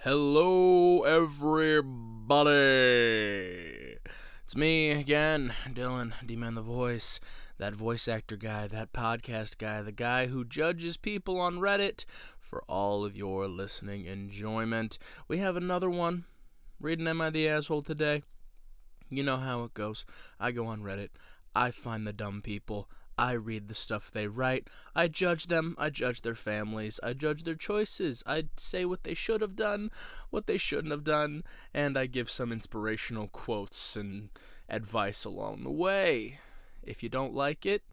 Hello, everybody. It's me again, Dylan, D-Man the Voice, that voice actor guy, that podcast guy, the guy who judges people on Reddit for all of your listening enjoyment. We have another one. Reading Am I the Asshole today? You know how it goes. I go on Reddit. I find the dumb people. I read the stuff they write. I judge them. I judge their families. I judge their choices. I say what they should have done, what they shouldn't have done, and I give some inspirational quotes and advice along the way. If you don't like it,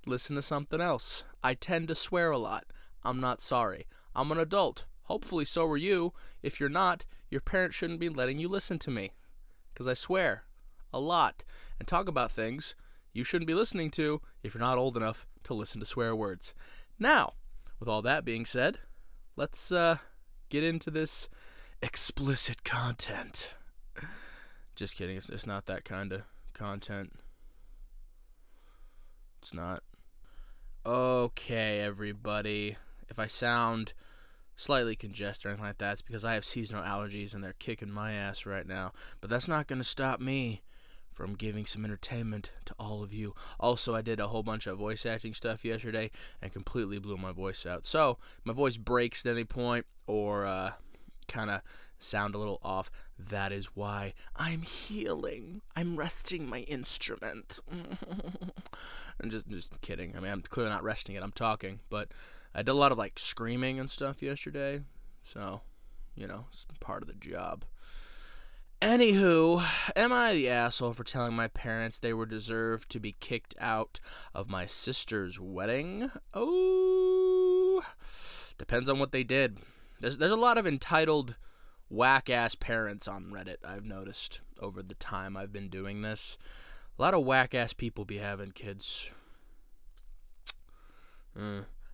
listen to something else. I tend to swear a lot. I'm not sorry. I'm an adult. Hopefully so are you. If you're not, your parents shouldn't be letting you listen to me. Because I swear a lot and talk about things you shouldn't be listening to if you're not old enough to listen to swear words. Now, with all that being said, let's get into this explicit content. Just kidding, it's not that kind of content. It's not. Okay, everybody. If I sound slightly congested or anything like that, it's because I have seasonal allergies and they're kicking my ass right now. But that's not going to stop me from giving some entertainment to all of you. Also, I did a whole bunch of voice acting stuff yesterday and completely blew my voice out. So, my voice breaks at any point or kind of sound a little off. That is why I'm healing. I'm resting my instrument. I'm just kidding. I mean, I'm clearly not resting it. I'm talking. But I did a lot of, screaming and stuff yesterday. So, it's part of the job. Anywho, am I the asshole for telling my parents they were deserved to be kicked out of my sister's wedding? Oh, depends on what they did. There's a lot of entitled whack-ass parents on Reddit, I've noticed, over the time I've been doing this. A lot of whack-ass people be having kids.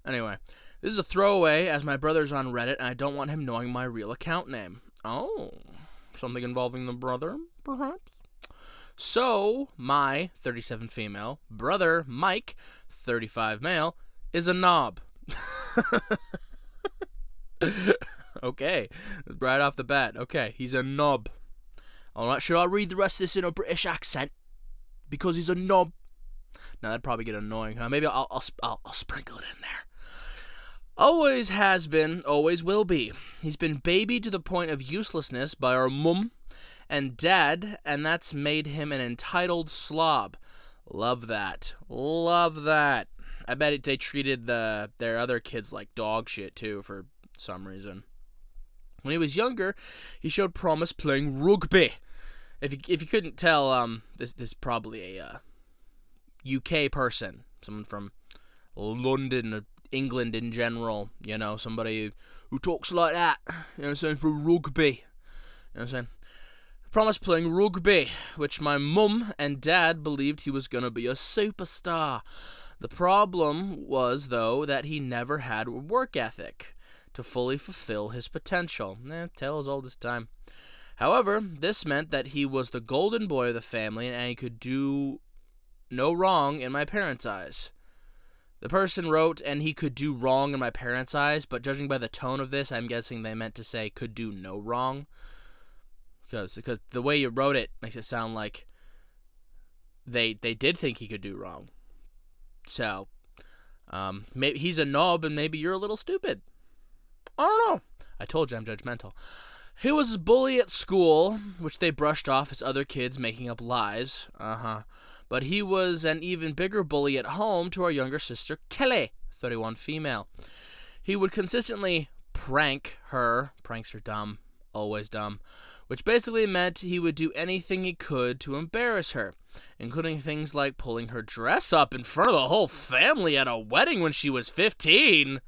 Anyway, this is a throwaway as my brother's on Reddit and I don't want him knowing my real account name. Oh, something involving the brother, perhaps? So, my 37 female brother, Mike, 35 male, is a knob. Okay, right off the bat. Okay, he's a knob. Alright, should I read the rest of this in a British accent? Because he's a knob. Now, that'd probably get annoying, huh? Maybe I'll sprinkle it in there. Always has been, always will be. He's been babied to the point of uselessness by our mum and dad, and that's made him an entitled slob. Love that. Love that. I bet they treated their other kids like dog shit, too, for some reason. When he was younger, he showed promise playing rugby. If you couldn't tell, this is probably a UK person, someone from London or England in general, somebody who talks like that, saying for rugby, saying. Promised playing rugby, which my mum and dad believed he was going to be a superstar. The problem was, though, that he never had work ethic to fully fulfill his potential. Tale as old as time. However, this meant that he was the golden boy of the family and he could do no wrong in my parents' eyes. The person wrote, and he could do wrong in my parents' eyes, but judging by the tone of this, I'm guessing they meant to say could do no wrong. Because the way you wrote it makes it sound like they did think he could do wrong. So, maybe he's a knob and maybe you're a little stupid. I don't know. I told you I'm judgmental. He was a bully at school, which they brushed off as other kids making up lies. But he was an even bigger bully at home to our younger sister, Kelly, 31 female. He would consistently prank her. Pranks are dumb. Always dumb. Which basically meant he would do anything he could to embarrass her, including things like pulling her dress up in front of the whole family at a wedding when she was 15.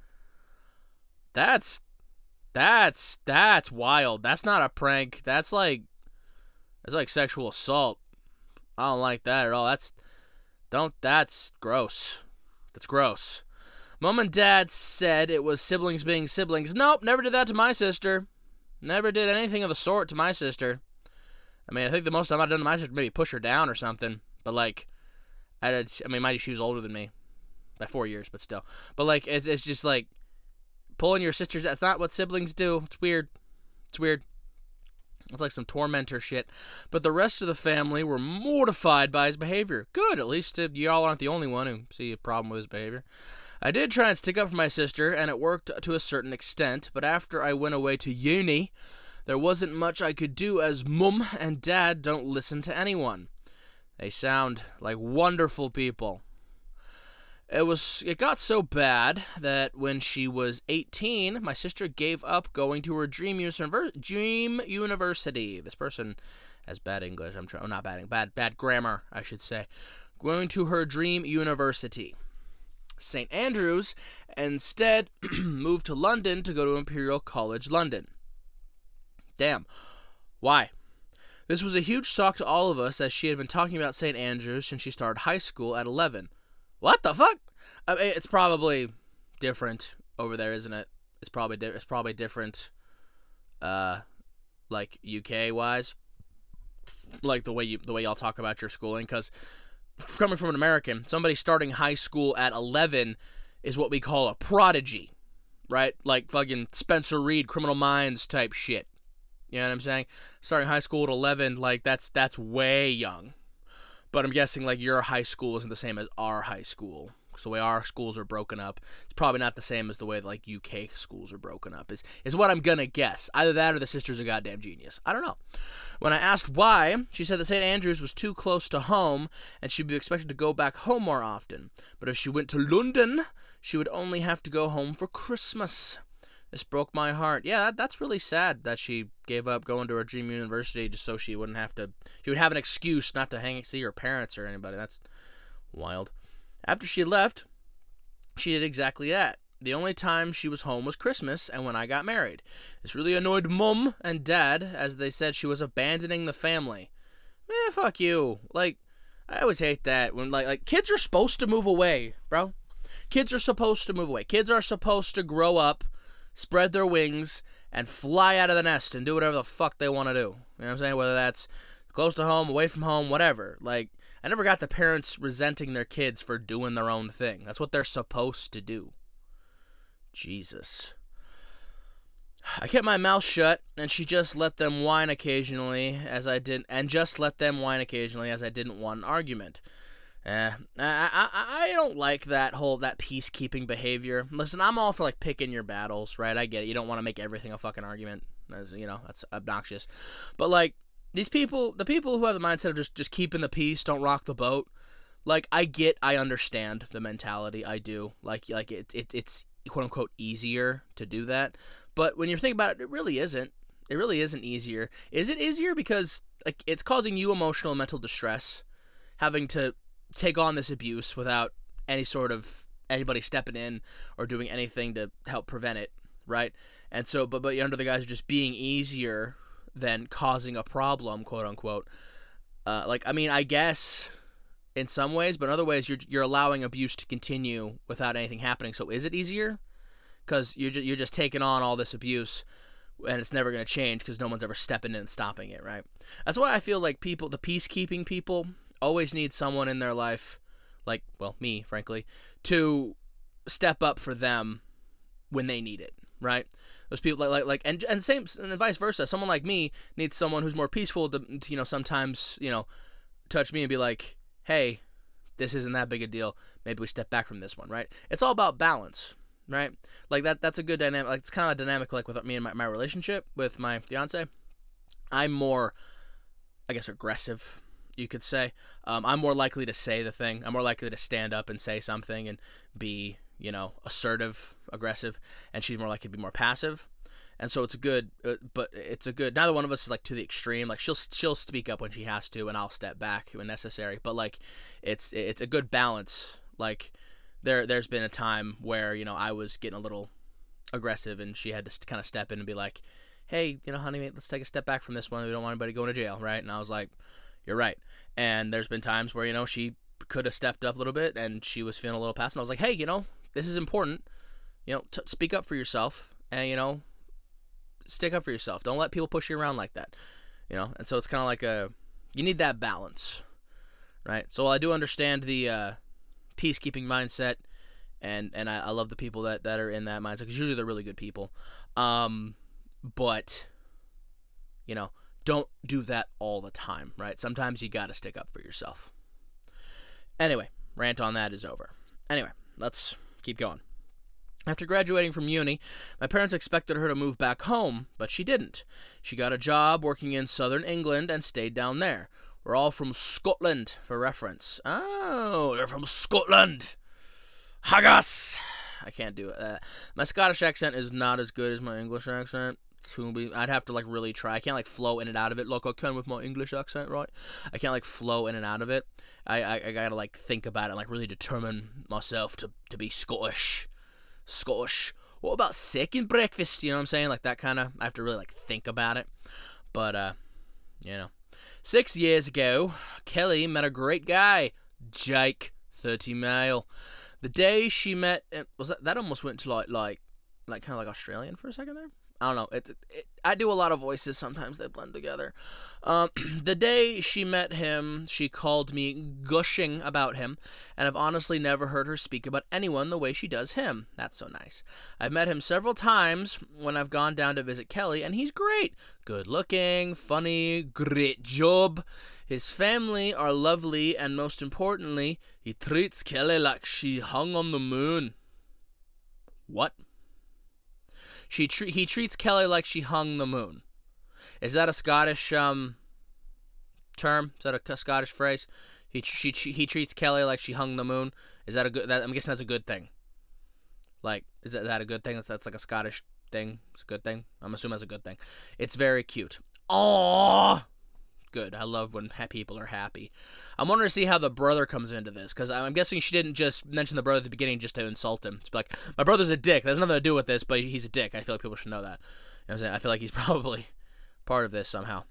That's wild. That's not a prank. That's like sexual assault. I don't like that at all. That's gross. That's gross. Mom and Dad said it was siblings being siblings. Nope, never did that to my sister. Never did anything of the sort to my sister. I mean, I think the most I might have done to my sister maybe push her down or something. But mind she was older than me by 4 years, but still. But it's just pulling your sisters. That's not what siblings do. It's weird. It's weird. It's like some tormentor shit. But the rest of the family were mortified by his behavior. Good, at least y'all aren't the only one who see a problem with his behavior. I did try and stick up for my sister, and it worked to a certain extent, but after I went away to uni, there wasn't much I could do as Mum and Dad don't listen to anyone. They sound like wonderful people. It got so bad that when she was 18, my sister gave up going to her dream university. This person has bad English. Bad grammar, I should say. Going to her dream university, St. Andrews, instead moved to London to go to Imperial College London. Damn. Why? This was a huge shock to all of us, as she had been talking about St. Andrews since she started high school at 11. What the fuck? I mean, it's probably different over there, isn't it? It's probably different, like UK wise, like the way y'all talk about your schooling. Because coming from an American, somebody starting high school at 11 is what we call a prodigy, right? Like fucking Spencer Reid, Criminal Minds type shit. You know what I'm saying? Starting high school at 11, like that's way young. But I'm guessing like your high school isn't the same as our high school. So the way our schools are broken up, it's probably not the same as the way like UK schools are broken up. Is what I'm gonna guess. Either that or the sister's a goddamn genius. I don't know. When I asked why, she said that St. Andrews was too close to home and she'd be expected to go back home more often. But if she went to London, she would only have to go home for Christmas. This broke my heart. Yeah, that's really sad that she gave up going to her dream university just so she would have an excuse not to see her parents or anybody. That's wild. After she left, she did exactly that. The only time she was home was Christmas and when I got married. This really annoyed Mum and Dad, as they said she was abandoning the family. Fuck you. Like, I always hate that when like kids are supposed to move away, bro. Kids are supposed to move away. Kids are supposed to grow up, spread their wings, and fly out of the nest and do whatever the fuck they want to do. You know what I'm saying? Whether that's close to home, away from home, whatever. Like, I never got the parents resenting their kids for doing their own thing. That's what they're supposed to do. Jesus. I kept my mouth shut, and she just let them whine occasionally, as I didn't want an argument. I don't like that peacekeeping behavior. Listen, I'm all for like picking your battles, right? I get it. You don't want to make everything a fucking argument. That's obnoxious. But like the people who have the mindset of just keeping the peace, don't rock the boat. Like I understand the mentality. I do. Like it's quote unquote easier to do that. But when you think about it, it really isn't. It really isn't easier. Is it easier because like it's causing you emotional and mental distress, having to take on this abuse without any sort of anybody stepping in or doing anything to help prevent it, right? And so, but you're under the guise of just being easier than causing a problem, quote unquote. I guess in some ways, but in other ways, you're allowing abuse to continue without anything happening. So is it easier? Because you're just taking on all this abuse, and it's never going to change because no one's ever stepping in and stopping it, right? That's why I feel like the peacekeeping people, always need someone in their life, like, well, me, frankly, to step up for them when they need it, right? Those people and vice versa. Someone like me needs someone who's more peaceful to sometimes, touch me and be like, hey, this isn't that big a deal. Maybe we step back from this one, right? It's all about balance, right? Like that's a good dynamic. Like it's kind of a dynamic like with me and my relationship with my fiance. I'm more, I guess, aggressive, you could say. I'm more likely to say the thing. I'm more likely to stand up and say something and be, assertive, aggressive, and she's more likely to be more passive. And so it's a good, neither one of us is like to the extreme. Like she'll speak up when she has to, and I'll step back when necessary. But like, it's a good balance. Like there's been a time where, I was getting a little aggressive and she had to kind of step in and be like, hey, honey, mate, let's take a step back from this one. We don't want anybody going to jail, right? And I was like, you're right. And there's been times where, she could have stepped up a little bit and she was feeling a little passive. And I was like, hey, this is important. Speak up for yourself and, stick up for yourself. Don't let people push you around like that. And so it's kind of like you need that balance, right? So while I do understand the peacekeeping mindset and I love the people that are in that mindset because usually they're really good people. But don't do that all the time, right? Sometimes you gotta stick up for yourself. Anyway, rant on that is over. Anyway, let's keep going. After graduating from uni, my parents expected her to move back home, but she didn't. She got a job working in southern England and stayed down there. We're all from Scotland, for reference. Oh, they're from Scotland. Haggis! I can't do it. My Scottish accent is not as good as my English accent. I'd have to really try. I can't flow in and out of it like I can with my English accent, right? I can't flow in and out of it. I gotta think about it and really determine myself to be Scottish. What about second breakfast? You know what I'm saying? That kind of, I have to really think about it. But 6 years ago, Kelly met a great guy, Jake, 30 male. The day she met, was that almost went to kind of Australian for a second there? I don't know. I do a lot of voices. Sometimes they blend together. The day she met him, she called me gushing about him, and I've honestly never heard her speak about anyone the way she does him. That's so nice. I've met him several times when I've gone down to visit Kelly, and he's great. Good looking, funny, great job. His family are lovely, and most importantly, he treats Kelly like she hung on the moon. What? He treats Kelly like she hung the moon. Is that a Scottish term? Is that a Scottish phrase? He treats Kelly like she hung the moon. Is that a good? I'm guessing that's a good thing. Is that a good thing? That's a Scottish thing. It's a good thing. I'm assuming that's a good thing. It's very cute. Aww. Good. I love when people are happy. I'm wondering to see how the brother comes into this, because I'm guessing she didn't just mention the brother at the beginning just to insult him. It's my brother's a dick. That has nothing to do with this, but he's a dick. I feel like people should know that. You know what I'm saying? I feel like he's probably part of this somehow.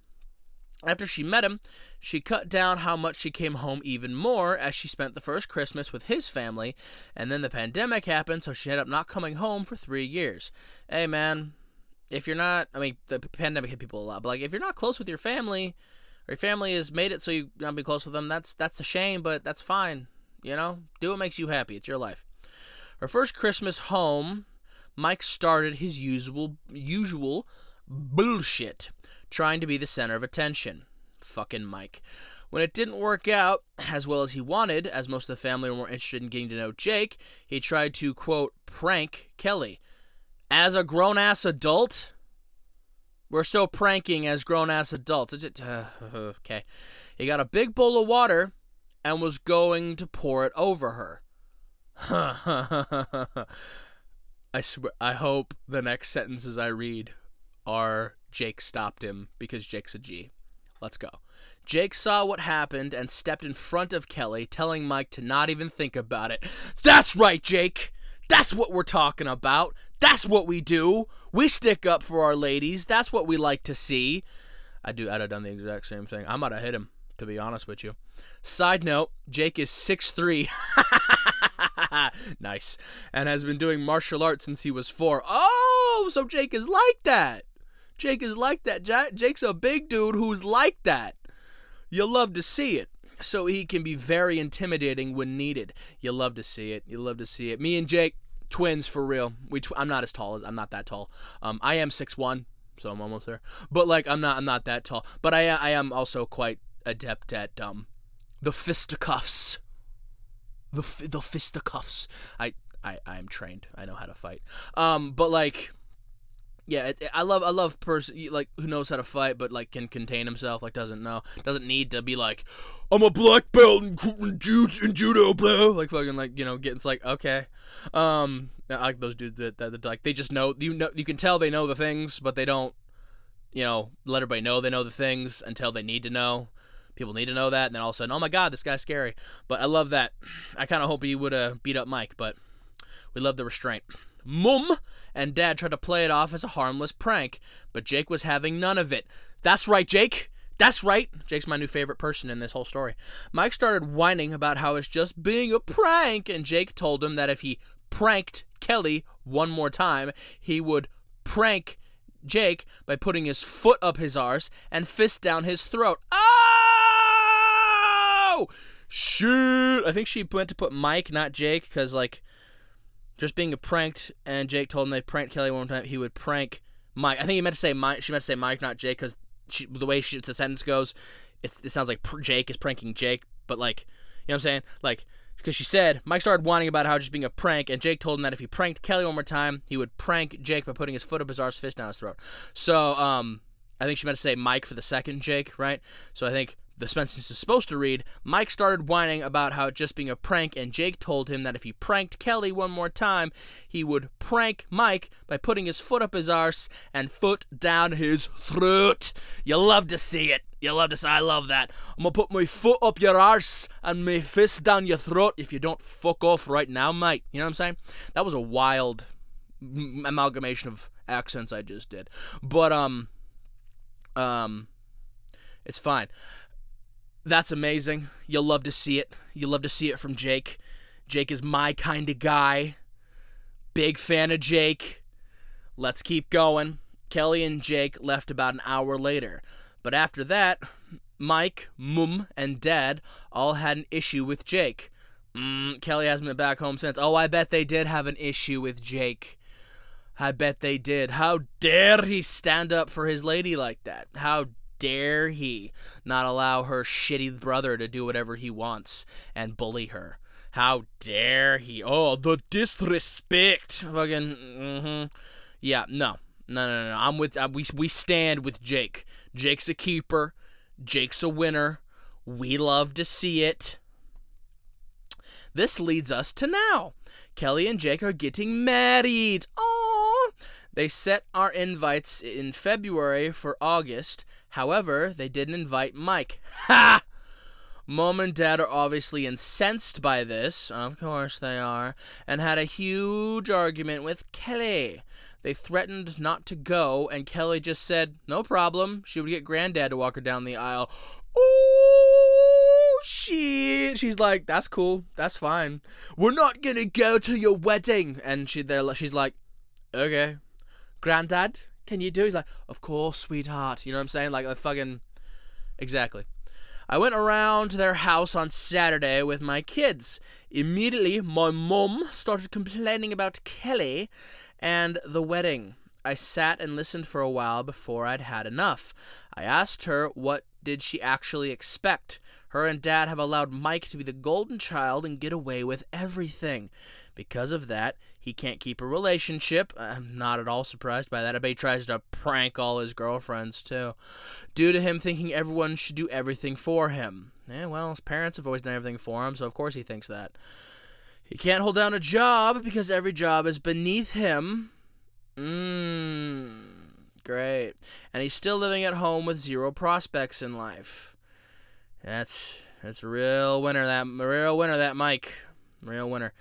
After she met him, she cut down how much she came home even more as she spent the first Christmas with his family, and then the pandemic happened, so she ended up not coming home for 3 years. Hey, man, if you're not, the pandemic hit people a lot, but if you're not close with your family, or your family has made it so you not be close with them, that's a shame, but that's fine. Do what makes you happy. It's your life. Her first Christmas home, Mike started his usual bullshit, trying to be the center of attention. Fucking Mike. When it didn't work out as well as he wanted, as most of the family were more interested in getting to know Jake, he tried to, quote, prank Kelly. As a grown-ass adult? We're so pranking as grown-ass adults. Okay. He got a big bowl of water and was going to pour it over her. I swear, I hope the next sentences I read are Jake stopped him because Jake's a G. Let's go. Jake saw what happened and stepped in front of Kelly, telling Mike to not even think about it. That's right, Jake! That's what we're talking about. That's what we do. We stick up for our ladies. That's what we like to see. I'd have done the exact same thing. I might have hit him, to be honest with you. Side note, Jake is 6'3". Nice. And has been doing martial arts since he was 4. Oh, so Jake is like that. Jake's a big dude who's like that. You'll love to see it. So he can be very intimidating when needed. You'll love to see it. Me and Jake, twins for real. I'm not that tall. I am 6'1", so I'm almost there. But I'm not that tall. But I am also quite adept at the fisticuffs. The fisticuffs. I am trained. I know how to fight. Yeah, I love person who knows how to fight, but can contain himself. Doesn't need to be I'm a black belt in judo, bro. Getting okay. I like those dudes that they just know. You can tell they know the things, but they don't. Let everybody know they know the things until they need to know. People need to know that, and then all of a sudden, oh my God, this guy's scary. But I love that. I kind of hope he would have beat up Mike, but we love the restraint. Mum and Dad tried to play it off as a harmless prank, but Jake was having none of it. That's right, Jake. That's right. Jake's my new favorite person in this whole story. Mike started whining about how it's just being a prank, and Jake told him that if he pranked Kelly one more time, he would prank Jake by putting his foot up his arse and fist down his throat. Oh! Shit! I think she meant to put Mike, not Jake, because, just being a pranked, and Jake told him they pranked Kelly one time, he would prank Mike. I think he meant to say Mike. She meant to say Mike, not Jake, because the way the sentence goes, it sounds like Jake is pranking Jake, but like, you know what I'm saying? Like, because she said, Mike started whining about how just being a prank, and Jake told him that if he pranked Kelly one more time, he would prank Jake by putting his foot up his arse, fist down his throat. So, I think she meant to say Mike for the second Jake, right? So I think the sentence is supposed to read, Mike started whining about how just being a prank, and Jake told him that if he pranked Kelly one more time, he would prank Mike by putting his foot up his arse and foot down his throat. You love to see it. You love to see. I love that. I'm gonna put my foot up your arse and my fist down your throat if you don't fuck off right now, mate. You know what I'm saying? That was a wild amalgamation of accents I just did. But, it's fine. That's amazing. You'll love to see it. You'll love to see it from Jake. Jake is my kind of guy. Big fan of Jake. Let's keep going. Kelly and Jake left about an hour later. But after that, Mike, Mum, and Dad all had an issue with Jake. Kelly hasn't been back home since. Oh, I bet they did have an issue with Jake. I bet they did. How dare he stand up for his lady like that? How dare he not allow her shitty brother to do whatever he wants and bully her? How dare he? Oh, the disrespect. Fucking, Yeah, no. I'm with, we stand with Jake. Jake's a keeper. Jake's a winner. We love to see it. This leads us to now. Kelly and Jake are getting married. Oh, they set our invites in February for August. However, they didn't invite Mike. Ha! Mom and Dad are obviously incensed by this. Of course they are. And had a huge argument with Kelly. They threatened not to go, and Kelly just said, no problem. She would get Granddad to walk her down the aisle. Oh, shit. She's like, that's cool. That's fine. We're not going to go to your wedding. And she's like, okay. Granddad, can you do it? He's like, of course, sweetheart. You know what I'm saying? Like, fucking, exactly. I went around to their house on Saturday with my kids. Immediately, my mum started complaining about Kelly and the wedding. I sat and listened for a while before I'd had enough. I asked her what did she actually expect. Her and Dad have allowed Mike to be the golden child and get away with everything. Because of that, he can't keep a relationship. I'm not at all surprised by that. I bet he tries to prank all his girlfriends, too. Due to him thinking everyone should do everything for him. Well, his parents have always done everything for him, so of course he thinks that. He can't hold down a job because every job is beneath him. Great. And he's still living at home with zero prospects in life. That's a real winner, that Mike. Real winner.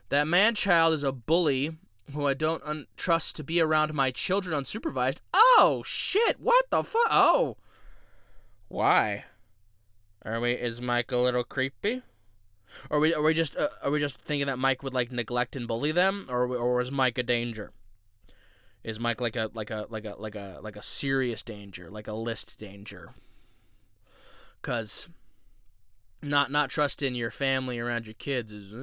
That man-child is a bully who I don't trust to be around my children unsupervised. Oh, shit. What the fuck? Oh. Why? Is Mike a little creepy? Are we just thinking that Mike would like neglect and bully them, or is Mike a danger? Is Mike like a serious danger, like a list danger? 'Cause not trusting your family around your kids is.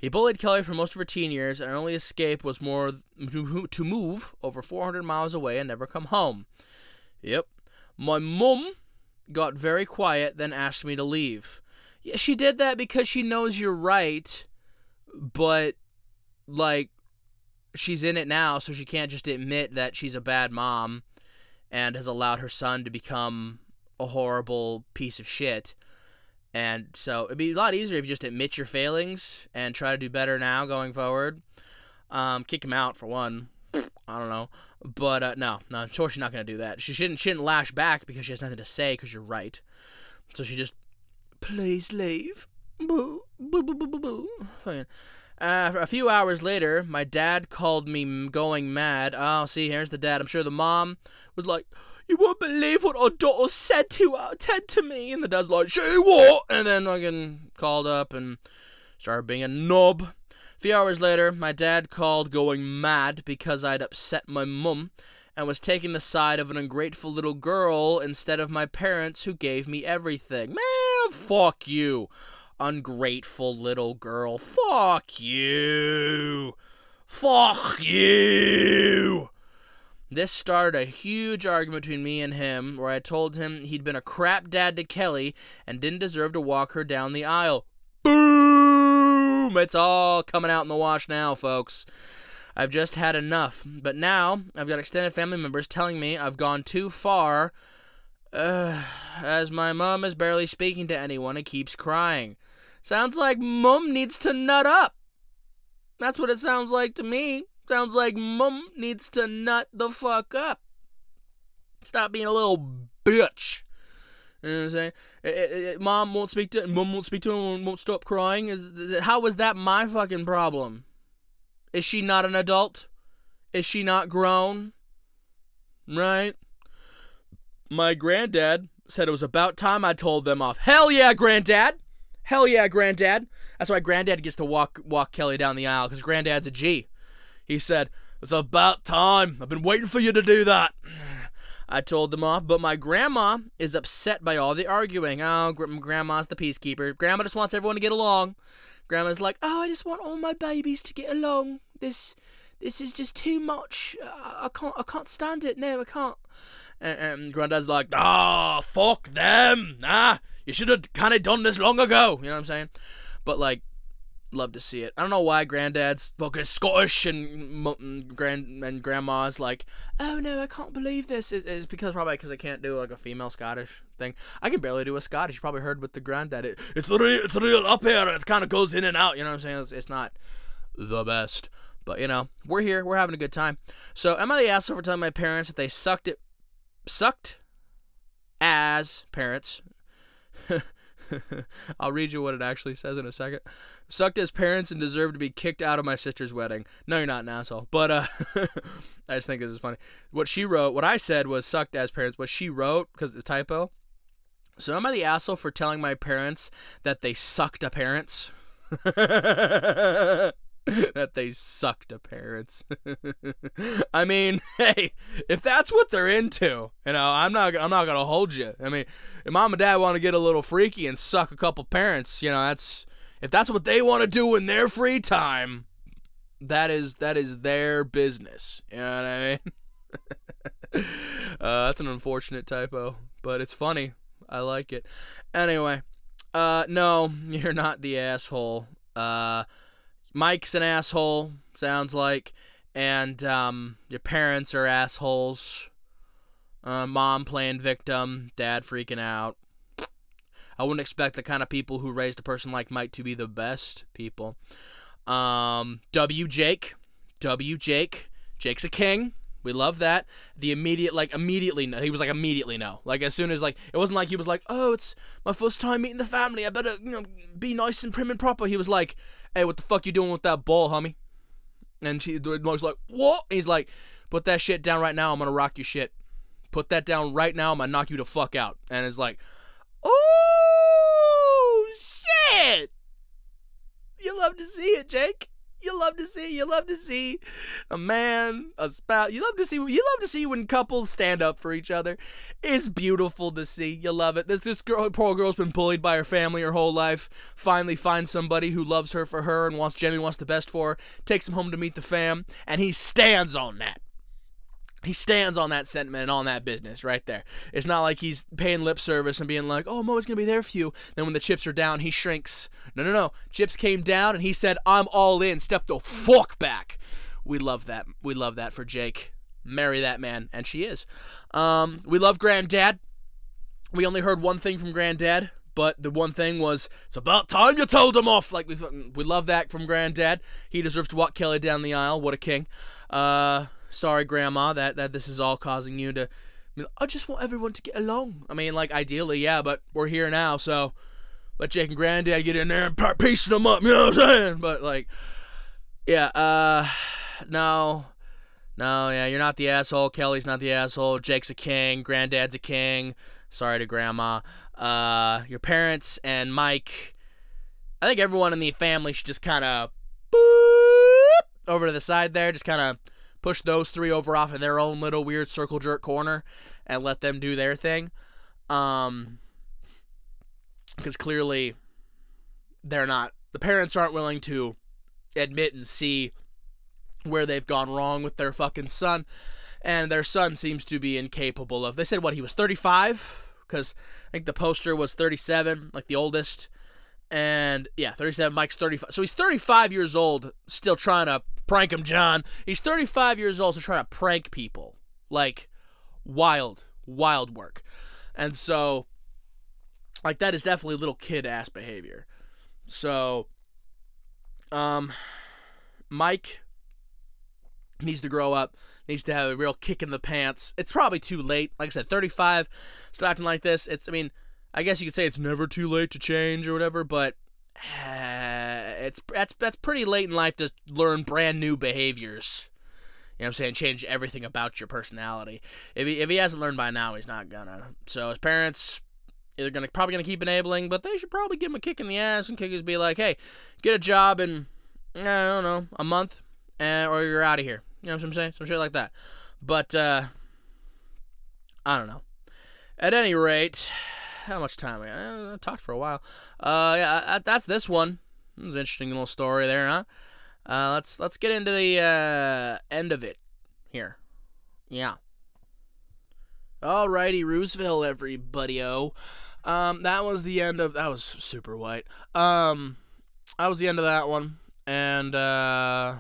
He bullied Kelly for most of her teen years, and her only escape was to move over 400 miles away and never come home. Yep. My mum got very quiet, then asked me to leave. Yeah, she did that because she knows you're right, but, like, she's in it now, so she can't just admit that she's a bad mom and has allowed her son to become a horrible piece of shit. And so it'd be a lot easier if you just admit your failings and try to do better now going forward. Kick him out, for one. I don't know. But, no, of course she's not going to do that. She shouldn't lash back because she has nothing to say because you're right. So she just, please leave. Boo, boo, boo, boo, boo, boo. Fine. A few hours later, my dad called me going mad. Oh, see, here's the dad. I'm sure the mom was like, you won't believe what our daughter said to me. And the dad's like, she what? And then I called up and started being a knob. A few hours later, my dad called going mad because I'd upset my mum and was taking the side of an ungrateful little girl instead of my parents who gave me everything. Man, fuck you. Ungrateful little girl. Fuck you. Fuck you. This started a huge argument between me and him, where I told him he'd been a crap dad to Kelly and didn't deserve to walk her down the aisle. Boom! It's all coming out in the wash now, folks. I've just had enough. But now, I've got extended family members telling me I've gone too far, as my mom is barely speaking to anyone and keeps crying. Sounds like Mum needs to nut up. That's what it sounds like to me. Sounds like Mum needs to nut the fuck up. Stop being a little bitch. You know what I'm saying? Mom won't speak to him, won't stop crying. How is that my fucking problem? Is she not an adult? Is she not grown? Right? My granddad said it was about time I told them off. Hell yeah, Granddad! Hell yeah, Granddad! That's why Granddad gets to walk Kelly down the aisle, because Granddad's a G. He said, it's about time. I've been waiting for you to do that. I told them off, but my grandma is upset by all the arguing. Oh, Grandma's the peacekeeper. Grandma just wants everyone to get along. Grandma's like, oh, I just want all my babies to get along. This is just too much. I can't stand it. No, I can't. And Granddad's like, fuck them. You should have kind of done this long ago. You know what I'm saying? But like, love to see it. I don't know why Granddad's fucking Scottish and Grandma's like, oh no, I can't believe this. It's probably because I can't do like a female Scottish thing. I can barely do a Scottish. You probably heard with the Granddad. It's real up here. It kind of goes in and out. You know what I'm saying? It's not the best. But, you know, we're here. We're having a good time. So, am I the asshole for telling my parents that they sucked as parents? I'll read you what it actually says in a second. Sucked as parents and deserved to be kicked out of my sister's wedding. No, you're not an asshole. But, I just think this is funny. What she wrote, what I said was sucked as parents. What she wrote, because the typo. So, am I the asshole for telling my parents that they sucked a parents? That they sucked at parents. I mean, hey, if that's what they're into, you know, I'm not gonna hold you. I mean, if mom and dad want to get a little freaky and suck a couple parents, you know, if that's what they want to do in their free time, that is their business. You know what I mean? That's an unfortunate typo, but it's funny. I like it. Anyway, no, you're not the asshole. Mike's an asshole, sounds like, and your parents are assholes. Mom playing victim, dad freaking out. I wouldn't expect the kind of people who raised a person like Mike to be the best people. Jake. Jake's a king. We love that. Immediately no. He was like, immediately no. Like, as soon as, like, it wasn't like he was like, oh, it's my first time meeting the family. I better, be nice and prim and proper. He was like, hey, what the fuck you doing with that ball, homie? And the mom's like, what? He's like, put that shit down right now. I'm gonna rock your shit. Put that down right now. I'm gonna knock you the fuck out. And it's like, oh, shit. You love to see it, Jake. You love to see a man, a spouse. You love to see when couples stand up for each other. It's beautiful to see. You love it. This poor girl's been bullied by her family her whole life. Finally finds somebody who loves her for her and genuinely wants the best for her. Takes him home to meet the fam, and he stands on that. He stands on that sentiment and on that business right there. It's not like he's paying lip service and being like, oh, I'm always going to be there for you. Then when the chips are down, he shrinks. No. Chips came down and he said, I'm all in. Step the fuck back. We love that. We love that for Jake. Marry that man. And she is. We love Granddad. We only heard one thing from Granddad, but the one thing was, it's about time you told him off. Like, we love that from Granddad. He deserves to walk Kelly down the aisle. What a king. Sorry, Grandma, that this is all causing you to... I just want everyone to get along. I mean, like, ideally, yeah, but we're here now, so let Jake and Granddad get in there and start piecing them up, you know what I'm saying? But, like, yeah, no, yeah, you're not the asshole. Kelly's not the asshole. Jake's a king. Granddad's a king. Sorry to Grandma. Your parents and Mike, I think everyone in the family should just kind of boop over to the side there, just kind of push those three over off in their own little weird circle jerk corner and let them do their thing. Because clearly the parents aren't willing to admit and see where they've gone wrong with their fucking son. and their son seems to be incapable of. They said what, he was 35, because I think the poster was 37, like the oldest. And yeah, 37. Mike's 35. So he's 35 years old, still trying to prank him, John. He's 35 years old, so trying to prank people. Like, wild work. And so, like, that is definitely little kid-ass behavior. So, Mike needs to grow up, needs to have a real kick in the pants. It's probably too late. Like I said, 35, start acting like this. I guess you could say it's never too late to change or whatever, but that's pretty late in life to learn brand new behaviors. You know what I'm saying? Change everything about your personality. If he hasn't learned by now, he's not gonna. So his parents either probably gonna keep enabling, but they should probably give him a kick in the ass and be like, hey, get a job in, I don't know, a month, or you're out of here. You know what I'm saying? Some shit like that. But I don't know. At any rate, how much time? I talked for a while. That's this one. It was an interesting little story there, huh? Let's get into the end of it here. Yeah. Alrighty, Roosevelt, everybody-o. That was the end of... That was super white. That was the end of that one. And, I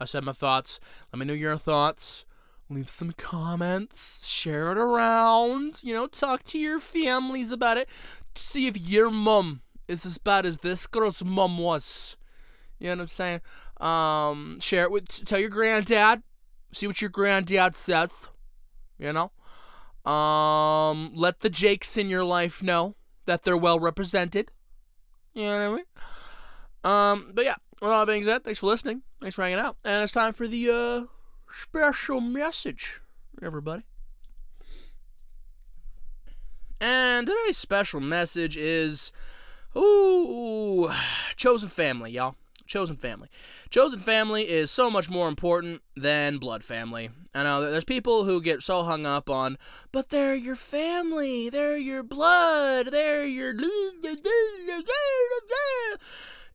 said my thoughts. Let me know your thoughts. Leave some comments. Share it around. Talk to your families about it. See if your mom is as bad as this girl's mom was. You know what I'm saying? Share it tell your granddad. See what your granddad says. Let the Jakes in your life know that they're well represented. You know what I mean? But yeah, with all that being said, thanks for listening. Thanks for hanging out. And it's time for the special message, everybody. And today's special message is, chosen family, y'all. Chosen family. Chosen family is so much more important than blood family. I know there's people who get so hung up on, but they're your family, they're your blood, they're your...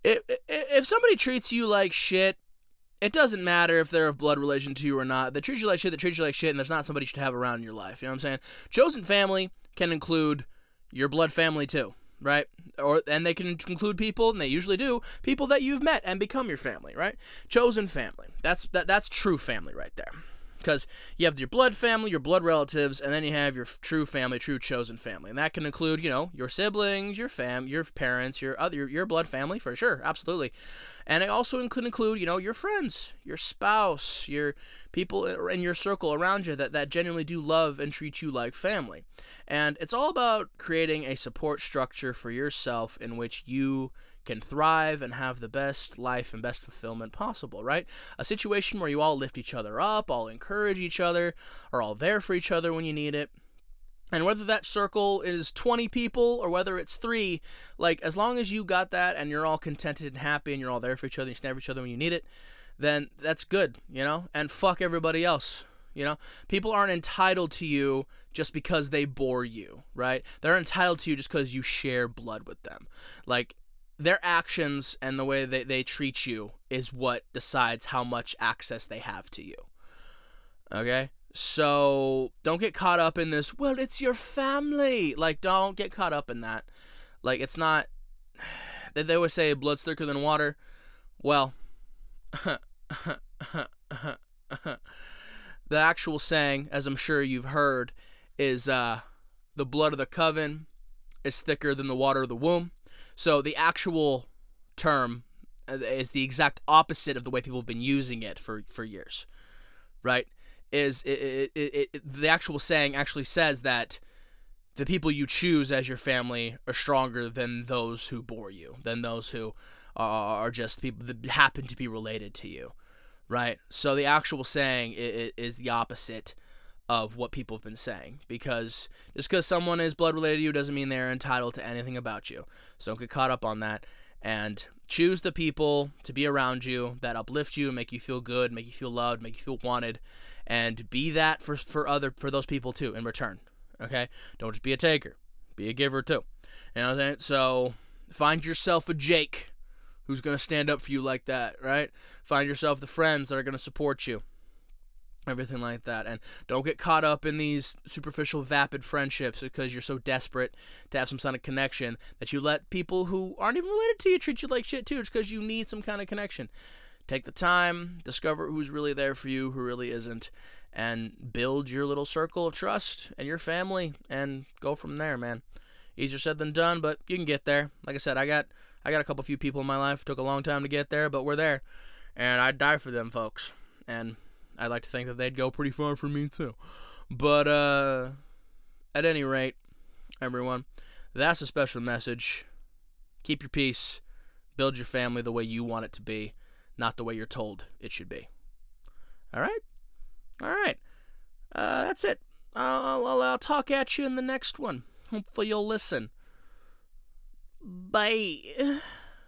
If somebody treats you like shit, it doesn't matter if they're of blood relation to you or not. They treat you like shit, and there's not somebody you should have around in your life. You know what I'm saying? Chosen family can include your blood family too, right? And they can include people, and they usually do, people that you've met and become your family, right? Chosen family. That's true family right there. Because you have your blood family, your blood relatives, and then you have your true family, true chosen family. And that can include, your siblings, your parents, your blood family, for sure, absolutely. And it also could include, your friends, your spouse, your people in your circle around you that genuinely do love and treat you like family. And it's all about creating a support structure for yourself in which you can thrive and have the best life and best fulfillment possible, right? A situation where you all lift each other up, all encourage each other, are all there for each other when you need it. And whether that circle is 20 people or whether it's 3, as long as you got that and you're all contented and happy and you're all there for each other and you stand for each other when you need it, then that's good, and fuck everybody else. People aren't entitled to you just because they bore you, right? They're entitled to you just because you share blood with them. Their actions and the way they treat you is what decides how much access they have to you. Okay? So don't get caught up in this, well, it's your family. Don't get caught up in that. It's not... They always say blood's thicker than water. Well, the actual saying, as I'm sure you've heard, is the blood of the coven is thicker than the water of the womb. So the actual term is the exact opposite of the way people have been using it for years, right? The actual saying actually says that the people you choose as your family are stronger than those who bore you, than those who are just people that happen to be related to you, right? So the actual saying is the opposite of what people have been saying, because just because someone is blood related to you doesn't mean they're entitled to anything about you. So don't get caught up on that, and choose the people to be around you that uplift you, make you feel good, make you feel loved, make you feel wanted, and be that for those people too in return. Okay? Don't just be a taker, be a giver too. You know what I'm saying? So find yourself a Jake who's gonna stand up for you like that, right? Find yourself the friends that are gonna support you. everything like that. And don't get caught up in these superficial, vapid friendships because you're so desperate to have some kind of connection that you let people who aren't even related to you treat you like shit too. It's because you need some kind of connection. Take the time, discover who's really there for you, who really isn't, and build your little circle of trust and your family, and go from there, man. Easier said than done, but you can get there. Like I said, I got a couple few people in my life. Took a long time to get there, but we're there, and I'd die for them folks. And I'd like to think that they'd go pretty far for me too. But at any rate, everyone, that's a special message. Keep your peace. Build your family the way you want it to be, not the way you're told it should be. All right? All right. That's it. I'll talk at you in the next one. Hopefully you'll listen. Bye.